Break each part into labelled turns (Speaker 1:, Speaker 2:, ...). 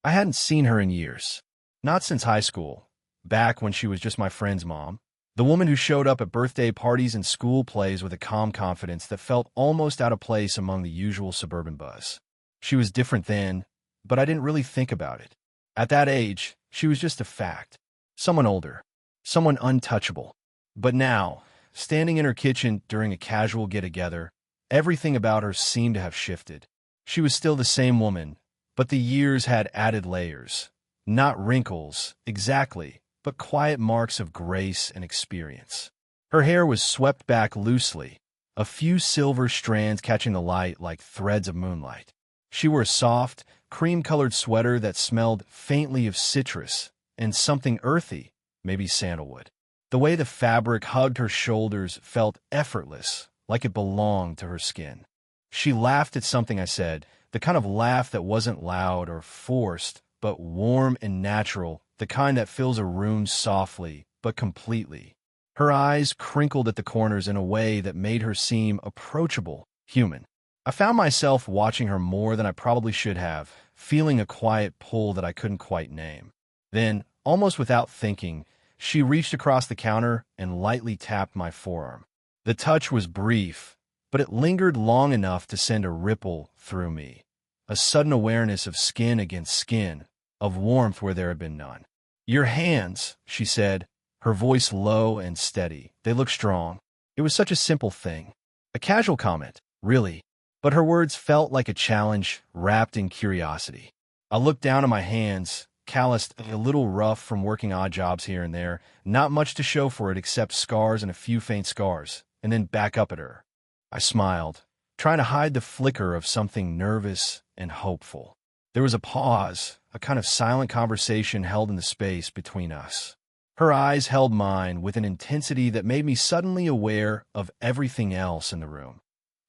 Speaker 1: I hadn't seen her in years. Not since high school, back when she was just my friend's mom. The woman who showed up at birthday parties and school plays with a calm confidence that felt almost out of place among the usual suburban buzz. She was different then, but I didn't really think about it. At that age, she was just a fact. Someone older. Someone untouchable. But now, standing in her kitchen during a casual get-together, everything about her seemed to have shifted. She was still the same woman, but the years had added layers. Not wrinkles, exactly, but quiet marks of grace and experience. Her hair was swept back loosely, a few silver strands catching the light like threads of moonlight. She wore a soft, cream-colored sweater that smelled faintly of citrus and something earthy, maybe sandalwood. The way the fabric hugged her shoulders felt effortless, like it belonged to her skin. She laughed at something I said, the kind of laugh that wasn't loud or forced, but warm and natural, the kind that fills a room softly, but completely. Her eyes crinkled at the corners in a way that made her seem approachable, human. I found myself watching her more than I probably should have, feeling a quiet pull that I couldn't quite name. Then, almost without thinking, she reached across the counter and lightly tapped my forearm. The touch was brief, but it lingered long enough to send a ripple through me. A sudden awareness of skin against skin, of warmth where there had been none. "Your hands," she said, her voice low and steady. "They look strong." It was such a simple thing. A casual comment, really. But her words felt like a challenge wrapped in curiosity. I looked down at my hands, calloused, a little rough from working odd jobs here and there, not much to show for it except scars and a few faint scars, and then back up at her. I smiled, trying to hide the flicker of something nervous and hopeful. There was a pause, a kind of silent conversation held in the space between us. Her eyes held mine with an intensity that made me suddenly aware of everything else in the room.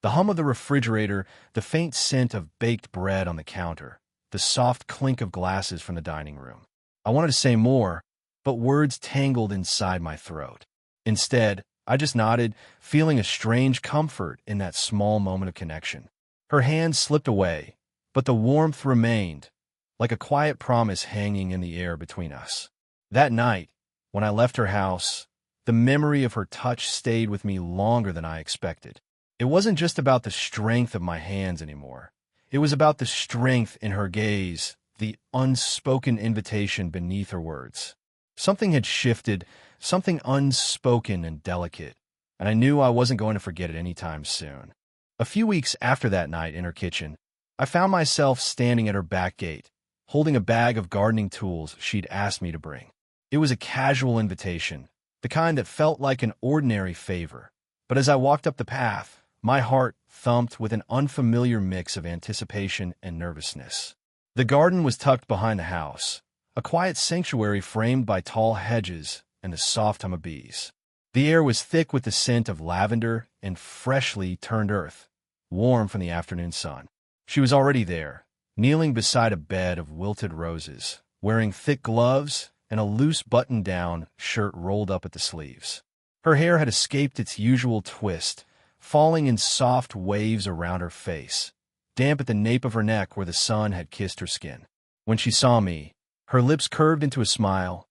Speaker 1: The hum of the refrigerator, the faint scent of baked bread on the counter, the soft clink of glasses from the dining room. I wanted to say more, but words tangled inside my throat. Instead, I just nodded, feeling a strange comfort in that small moment of connection. Her hand slipped away, but the warmth remained, like a quiet promise hanging in the air between us. That night, when I left her house, the memory of her touch stayed with me longer than I expected. It wasn't just about the strength of my hands anymore. It was about the strength in her gaze, the unspoken invitation beneath her words. Something had shifted, something unspoken and delicate, and I knew I wasn't going to forget it anytime soon. A few weeks after that night in her kitchen, I found myself standing at her back gate, holding a bag of gardening tools she'd asked me to bring. It was a casual invitation, the kind that felt like an ordinary favor. But as I walked up the path, my heart thumped with an unfamiliar mix of anticipation and nervousness. The garden was tucked behind the house, a quiet sanctuary framed by tall hedges and the soft hum of bees. The air was thick with the scent of lavender and freshly turned earth, warm from the afternoon sun. She was already there, kneeling beside a bed of wilted roses, wearing thick gloves and a loose button-down shirt rolled up at the sleeves. Her hair had escaped its usual twist, falling in soft waves around her face, damp at the nape of her neck where the sun had kissed her skin. When she saw me, her lips curved into a smile,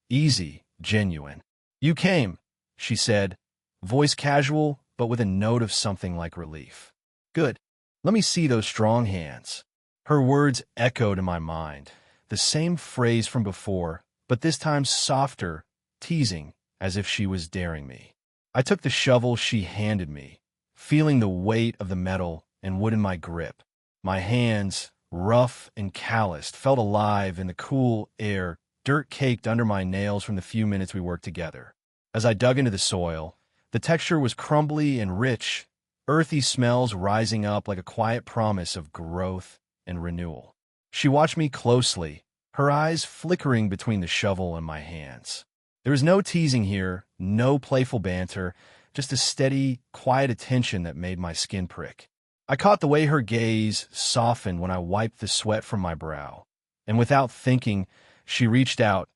Speaker 1: easy, genuine. "You came," she said, voice casual but with a note of something like relief. "Good. Let me see those strong hands." Her words echoed in my mind, the same phrase from before, but this time softer, teasing, as if she was daring me. I took the shovel she handed me, feeling the weight of the metal and wood in my grip. My hands, rough and calloused, felt alive in the cool air, dirt caked under my nails from the few minutes we worked together. As I dug into the soil, the texture was crumbly and rich, earthy smells rising up like a quiet promise of growth and renewal. She watched me closely, her eyes flickering between the shovel and my hands. There was no teasing here, no playful banter, just a steady, quiet attention that made my skin prick. I caught the way her gaze softened when I wiped the sweat from my brow, and without thinking, she reached out,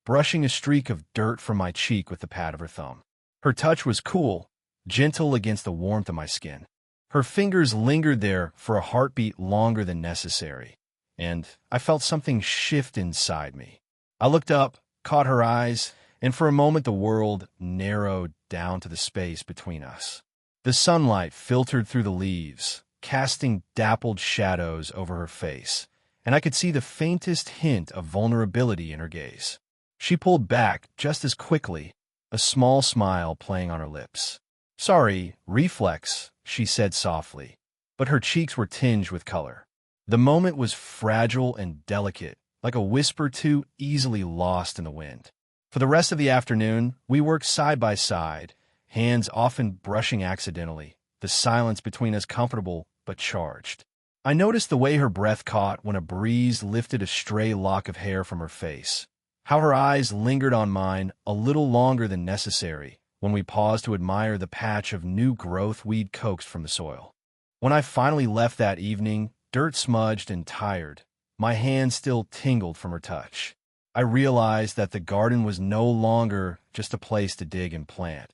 Speaker 1: brushing a streak of dirt from my cheek with the pad of her thumb. Her touch was cool, gentle against the warmth of my skin. Her fingers lingered there for a heartbeat longer than necessary, and I felt something shift inside me. I looked up, caught her eyes, and for a moment the world narrowed down to the space between us. The sunlight filtered through the leaves, casting dappled shadows over her face, and I could see the faintest hint of vulnerability in her gaze. She pulled back just as quickly, a small smile playing on her lips. "Sorry, reflex," she said softly, but her cheeks were tinged with color. The moment was fragile and delicate, like a whisper too easily lost in the wind. For the rest of the afternoon, we worked side by side, hands often brushing accidentally, the silence between us comfortable but charged. I noticed the way her breath caught when a breeze lifted a stray lock of hair from her face, how her eyes lingered on mine a little longer than necessary when we paused to admire the patch of new growth we'd coaxed from the soil. When I finally left that evening, dirt-smudged and tired, my hands still tingled from her touch. I realized that the garden was no longer just a place to dig and plant.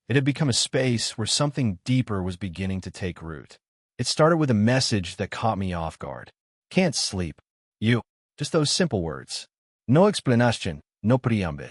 Speaker 1: It had become a space where something deeper was beginning to take root. It started with a message that caught me off guard. "Can't sleep. You." Just those simple words. No explanation, no preamble.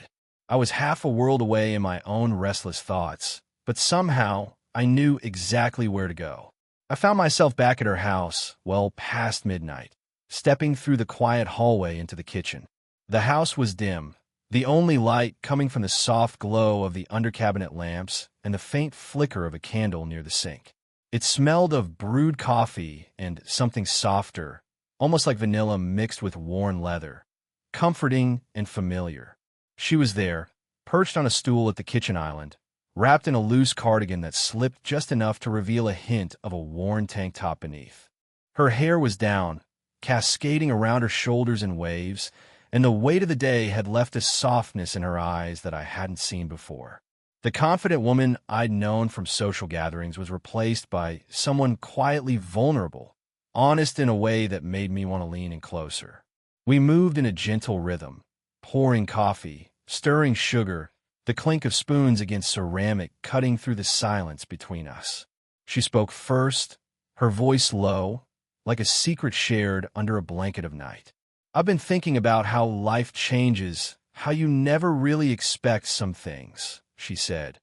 Speaker 1: I was half a world away in my own restless thoughts, but somehow I knew exactly where to go. I found myself back at her house, well past midnight, stepping through the quiet hallway into the kitchen. The house was dim, the only light coming from the soft glow of the under-cabinet lamps and the faint flicker of a candle near the sink. It smelled of brewed coffee and something softer, almost like vanilla mixed with worn leather, comforting and familiar. She was there, perched on a stool at the kitchen island, wrapped in a loose cardigan that slipped just enough to reveal a hint of a worn tank top beneath. Her hair was down, cascading around her shoulders in waves, and the weight of the day had left a softness in her eyes that I hadn't seen before. The confident woman I'd known from social gatherings was replaced by someone quietly vulnerable, honest in a way that made me want to lean in closer. We moved in a gentle rhythm, pouring coffee, stirring sugar, the clink of spoons against ceramic cutting through the silence between us. She spoke first, her voice low, like a secret shared under a blanket of night. "I've been thinking about how life changes, how you never really expect some things," she said,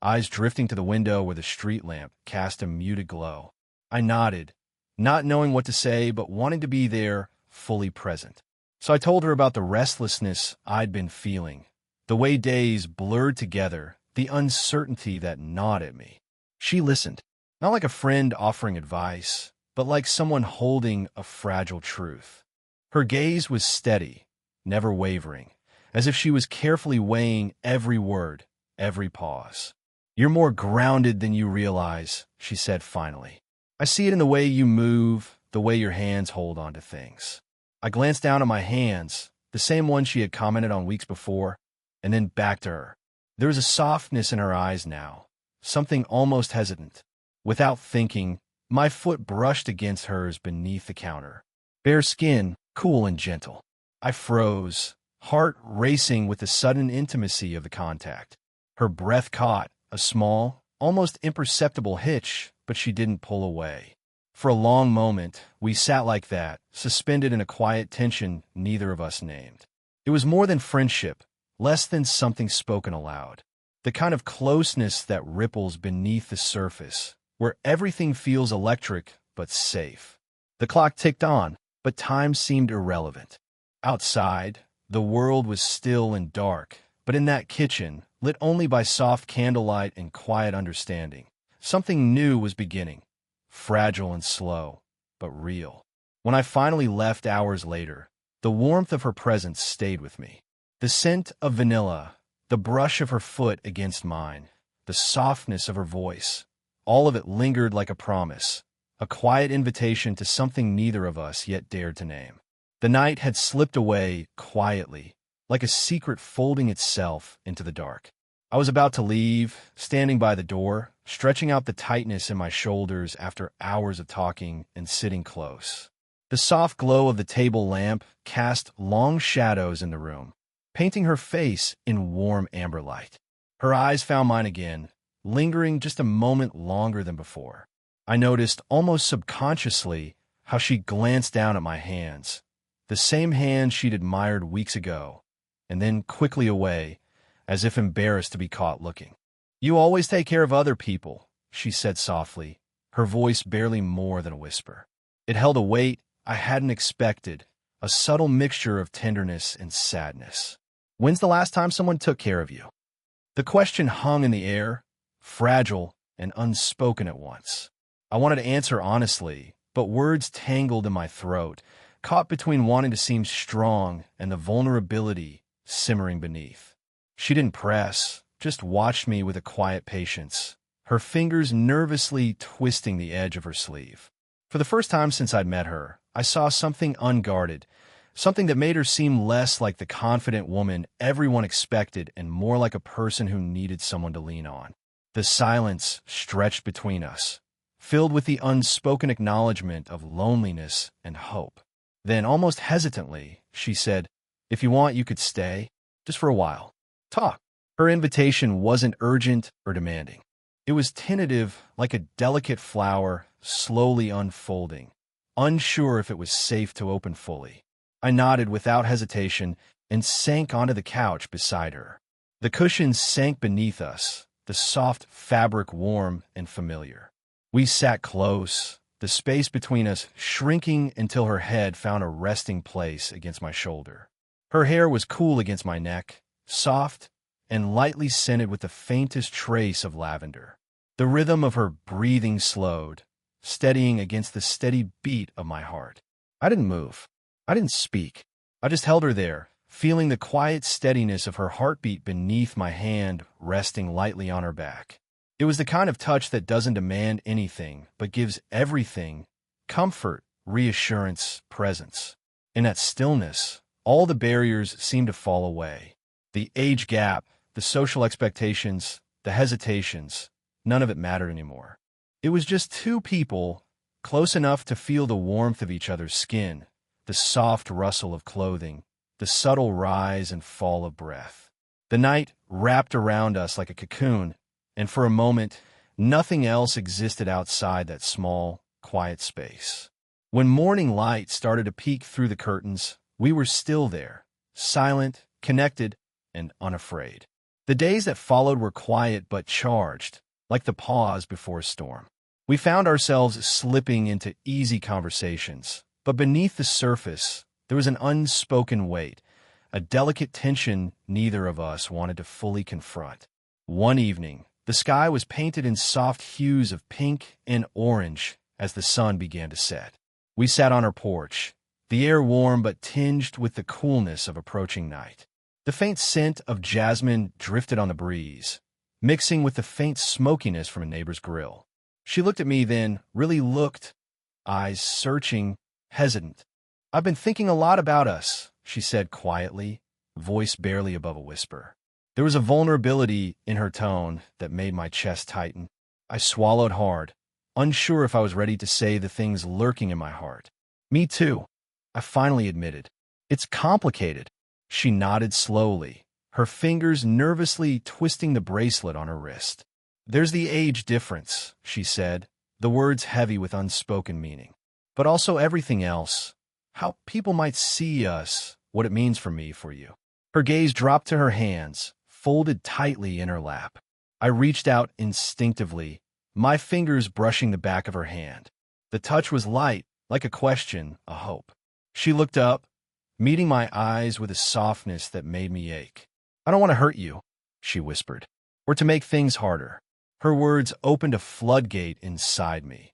Speaker 1: eyes drifting to the window where the street lamp cast a muted glow. I nodded, not knowing what to say but wanting to be there, fully present. So I told her about the restlessness I'd been feeling, the way days blurred together, the uncertainty that gnawed at me. She listened, not like a friend offering advice, but like someone holding a fragile truth. Her gaze was steady, never wavering, as if she was carefully weighing every word, every pause. "You're more grounded than you realize," she said finally. "I see it in the way you move, the way your hands hold onto things." I glanced down at my hands, the same ones she had commented on weeks before, and then back to her. There was a softness in her eyes now, something almost hesitant. Without thinking, my foot brushed against hers beneath the counter. Bare skin, cool and gentle. I froze, heart racing with the sudden intimacy of the contact. Her breath caught, a small, almost imperceptible hitch, but she didn't pull away. For a long moment, we sat like that, suspended in a quiet tension neither of us named. It was more than friendship, less than something spoken aloud. The kind of closeness that ripples beneath the surface, where everything feels electric but safe. The clock ticked on, but time seemed irrelevant. Outside, the world was still and dark, but in that kitchen, lit only by soft candlelight and quiet understanding, something new was beginning. Fragile and slow, but real. When I finally left hours later, the warmth of her presence stayed with me. The scent of vanilla, the brush of her foot against mine, the softness of her voice, all of it lingered like a promise, a quiet invitation to something neither of us yet dared to name. The night had slipped away quietly, like a secret folding itself into the dark. I was about to leave, standing by the door, stretching out the tightness in my shoulders after hours of talking and sitting close. The soft glow of the table lamp cast long shadows in the room, painting her face in warm amber light. Her eyes found mine again, lingering just a moment longer than before. I noticed almost subconsciously how she glanced down at my hands, the same hand she'd admired weeks ago, and then quickly away, as if embarrassed to be caught looking. "You always take care of other people," she said softly, her voice barely more than a whisper. It held a weight I hadn't expected, a subtle mixture of tenderness and sadness. "When's the last time someone took care of you?" The question hung in the air, fragile and unspoken at once. I wanted to answer honestly, but words tangled in my throat, caught between wanting to seem strong and the vulnerability simmering beneath. She didn't press, just watched me with a quiet patience, her fingers nervously twisting the edge of her sleeve. For the first time since I'd met her, I saw something unguarded, something that made her seem less like the confident woman everyone expected and more like a person who needed someone to lean on. The silence stretched between us, filled with the unspoken acknowledgement of loneliness and hope. Then, almost hesitantly, she said, "If you want, you could stay, just for a while. Talk." Her invitation wasn't urgent or demanding. It was tentative, like a delicate flower slowly unfolding, unsure if it was safe to open fully. I nodded without hesitation and sank onto the couch beside her. The cushions sank beneath us, the soft fabric warm and familiar. We sat close, the space between us shrinking until her head found a resting place against my shoulder. Her hair was cool against my neck, soft and lightly scented with the faintest trace of lavender. The rhythm of her breathing slowed, steadying against the steady beat of my heart. I didn't move. I didn't speak. I just held her there, feeling the quiet steadiness of her heartbeat beneath my hand resting lightly on her back. It was the kind of touch that doesn't demand anything, but gives everything: comfort, reassurance, presence. In that stillness, all the barriers seemed to fall away. The age gap, the social expectations, the hesitations, none of it mattered anymore. It was just two people, close enough to feel the warmth of each other's skin, the soft rustle of clothing, the subtle rise and fall of breath. The night wrapped around us like a cocoon, and for a moment, nothing else existed outside that small, quiet space. When morning light started to peek through the curtains, we were still there, silent, connected, and unafraid. The days that followed were quiet but charged, like the pause before a storm. We found ourselves slipping into easy conversations, but beneath the surface, there was an unspoken weight, a delicate tension neither of us wanted to fully confront. One evening, the sky was painted in soft hues of pink and orange as the sun began to set. We sat on our porch, the air warm but tinged with the coolness of approaching night. The faint scent of jasmine drifted on the breeze, mixing with the faint smokiness from a neighbor's grill. She looked at me then, really looked, eyes searching, hesitant. "I've been thinking a lot about us," she said quietly, voice barely above a whisper. There was a vulnerability in her tone that made my chest tighten. I swallowed hard, unsure if I was ready to say the things lurking in my heart. "Me too," I finally admitted. "It's complicated." She nodded slowly, her fingers nervously twisting the bracelet on her wrist. "There's the age difference," she said, the words heavy with unspoken meaning. "But also everything else. How people might see us, what it means for me, for you." Her gaze dropped to her hands, folded tightly in her lap. I reached out instinctively, my fingers brushing the back of her hand. The touch was light, like a question, a hope. She looked up, meeting my eyes with a softness that made me ache. "I don't want to hurt you," she whispered, "or to make things harder." Her words opened a floodgate inside me.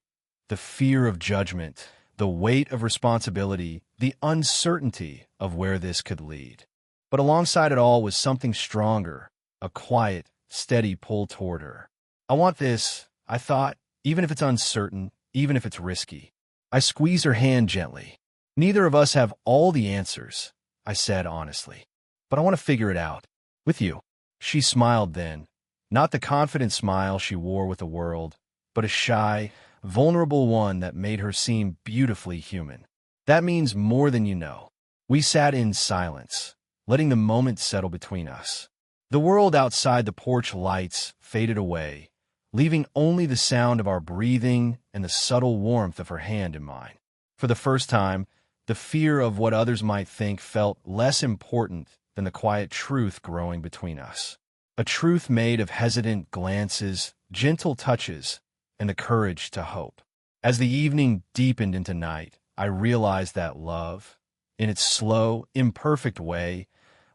Speaker 1: The fear of judgment, the weight of responsibility, the uncertainty of where this could lead. But alongside it all was something stronger, a quiet, steady pull toward her. "I want this," I thought, "even if it's uncertain, even if it's risky." I squeezed her hand gently. "Neither of us have all the answers," I said honestly, "but I want to figure it out. With you." She smiled then, not the confident smile she wore with the world, but a shy, vulnerable one that made her seem beautifully human. "That means more than you know." We sat in silence, letting the moment settle between us. The world outside the porch lights faded away, leaving only the sound of our breathing and the subtle warmth of her hand in mine. For the first time, The fear of what others might think felt less important than the quiet truth growing between us. A truth made of hesitant glances, gentle touches, and the courage to hope. As the evening deepened into night, I realized that love, in its slow, imperfect way,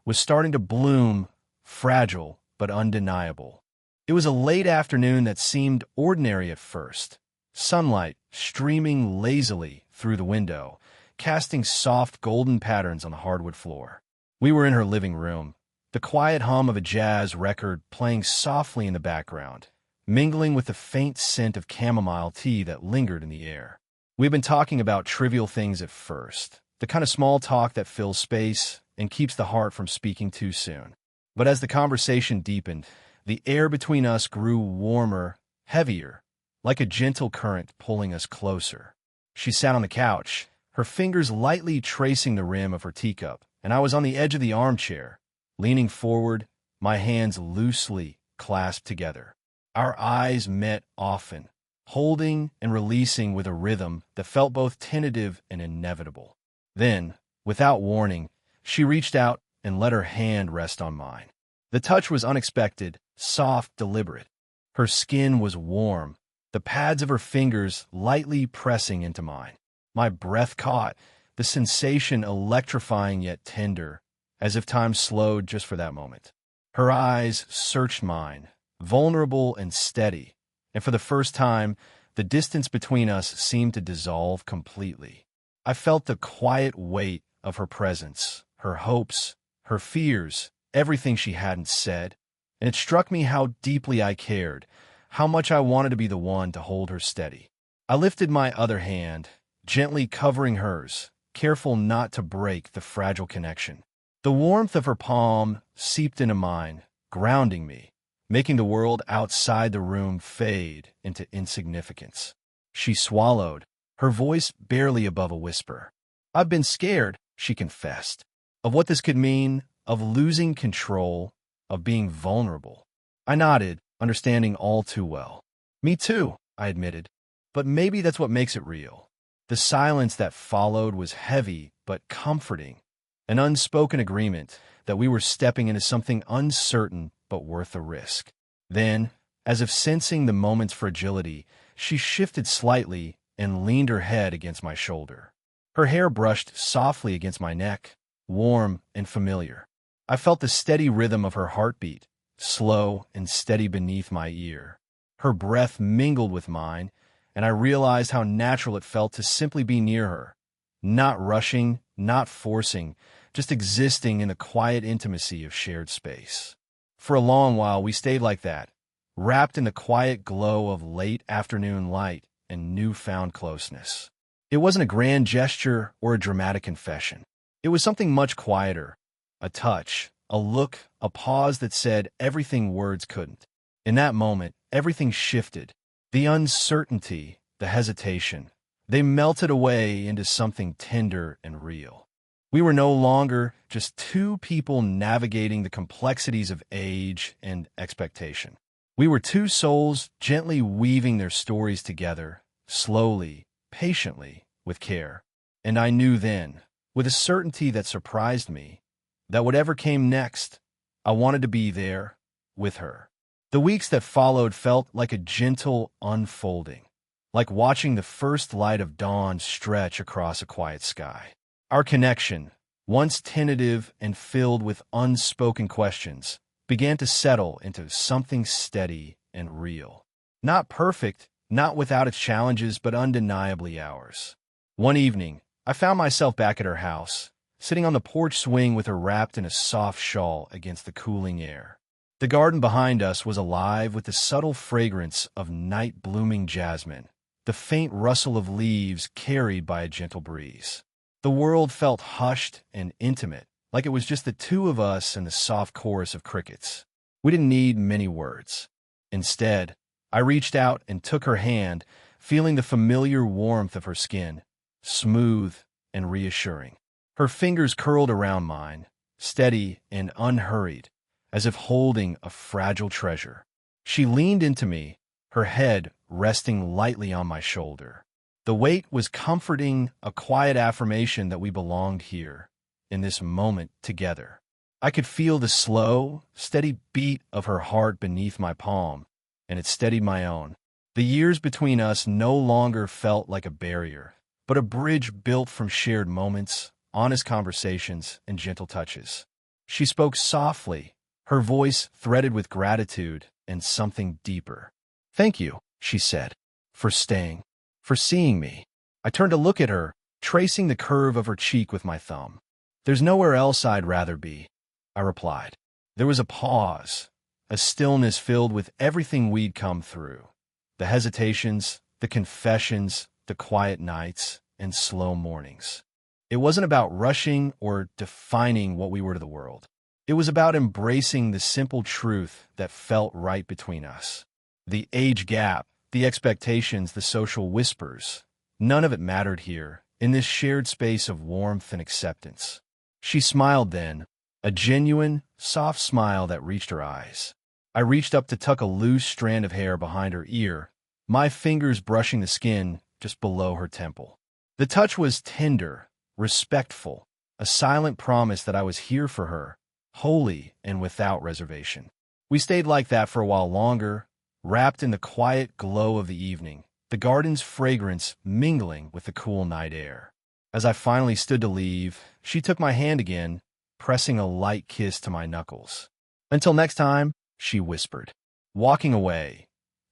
Speaker 1: was starting to bloom, fragile but undeniable. It was a late afternoon that seemed ordinary at first, sunlight streaming lazily through the window, casting soft golden patterns on the hardwood floor. We were in her living room, the quiet hum of a jazz record playing softly in the background, mingling with the faint scent of chamomile tea that lingered in the air. We'd been talking about trivial things at first, the kind of small talk that fills space and keeps the heart from speaking too soon. But as the conversation deepened, the air between us grew warmer, heavier, like a gentle current pulling us closer. She sat on the couch, her fingers lightly tracing the rim of her teacup, and I was on the edge of the armchair, leaning forward, my hands loosely clasped together. Our eyes met often, holding and releasing with a rhythm that felt both tentative and inevitable. Then, without warning, she reached out and let her hand rest on mine. The touch was unexpected, soft, deliberate. Her skin was warm, the pads of her fingers lightly pressing into mine. My breath caught, the sensation electrifying yet tender, as if time slowed just for that moment. Her eyes searched mine, vulnerable and steady, and for the first time, the distance between us seemed to dissolve completely. I felt the quiet weight of her presence, her hopes, her fears, everything she hadn't said, and it struck me how deeply I cared, how much I wanted to be the one to hold her steady. I lifted my other hand, gently covering hers, careful not to break the fragile connection. The warmth of her palm seeped into mine, grounding me, making the world outside the room fade into insignificance. She swallowed, her voice barely above a whisper. "I've been scared," she confessed, "of what this could mean, of losing control, of being vulnerable." I nodded, understanding all too well. "Me too," I admitted. "But maybe that's what makes it real." The silence that followed was heavy but comforting, an unspoken agreement that we were stepping into something uncertain but worth a risk. Then, as if sensing the moment's fragility, she shifted slightly and leaned her head against my shoulder. Her hair brushed softly against my neck, warm and familiar. I felt the steady rhythm of her heartbeat, slow and steady beneath my ear. Her breath mingled with mine, and I realized how natural it felt to simply be near her, not rushing, not forcing, just existing in the quiet intimacy of shared space. For a long while, we stayed like that, wrapped in the quiet glow of late afternoon light and newfound closeness. It wasn't a grand gesture or a dramatic confession. It was something much quieter, a touch, a look, a pause that said everything words couldn't. In that moment, everything shifted. The uncertainty, the hesitation, they melted away into something tender and real. We were no longer just two people navigating the complexities of age and expectation. We were two souls gently weaving their stories together, slowly, patiently, with care. And I knew then, with a certainty that surprised me, that whatever came next, I wanted to be there, with her. The weeks that followed felt like a gentle unfolding, like watching the first light of dawn stretch across a quiet sky. Our connection, once tentative and filled with unspoken questions, began to settle into something steady and real. Not perfect, not without its challenges, but undeniably ours. One evening, I found myself back at her house, sitting on the porch swing with her wrapped in a soft shawl against the cooling air. The garden behind us was alive with the subtle fragrance of night-blooming jasmine, the faint rustle of leaves carried by a gentle breeze. The world felt hushed and intimate, like it was just the two of us and the soft chorus of crickets. We didn't need many words. Instead, I reached out and took her hand, feeling the familiar warmth of her skin, smooth and reassuring. Her fingers curled around mine, steady and unhurried, as if holding a fragile treasure. She leaned into me, her head resting lightly on my shoulder. The weight was comforting, a quiet affirmation that we belonged here, in this moment together. I could feel the slow, steady beat of her heart beneath my palm, and it steadied my own. The years between us no longer felt like a barrier, but a bridge built from shared moments, honest conversations, and gentle touches. She spoke softly, her voice threaded with gratitude and something deeper. "Thank you," she said, "for staying, for seeing me." I turned to look at her, tracing the curve of her cheek with my thumb. "There's nowhere else I'd rather be," I replied. There was a pause, a stillness filled with everything we'd come through. The hesitations, the confessions, the quiet nights, and slow mornings. It wasn't about rushing or defining what we were to the world. It was about embracing the simple truth that felt right between us. The age gap, the expectations, the social whispers, none of it mattered here, in this shared space of warmth and acceptance. She smiled then, a genuine, soft smile that reached her eyes. I reached up to tuck a loose strand of hair behind her ear, my fingers brushing the skin just below her temple. The touch was tender, respectful, a silent promise that I was here for her, wholly and without reservation. We stayed like that for a while longer, wrapped in the quiet glow of the evening, the garden's fragrance mingling with the cool night air. As I finally stood to leave, she took my hand again, pressing a light kiss to my knuckles. "Until next time," she whispered. Walking away,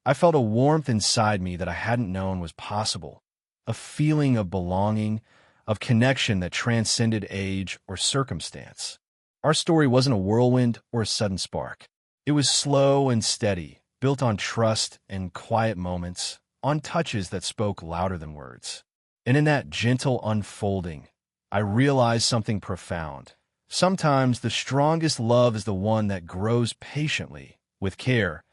Speaker 1: I felt a warmth inside me that I hadn't known was possible, a feeling of belonging, of connection that transcended age or circumstance. Our story wasn't a whirlwind or a sudden spark. It was slow and steady, built on trust and quiet moments, on touches that spoke louder than words. And in that gentle unfolding, I realized something profound. Sometimes the strongest love is the one that grows patiently, with care,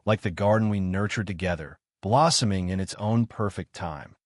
Speaker 1: like the garden we nurtured together, blossoming in its own perfect time.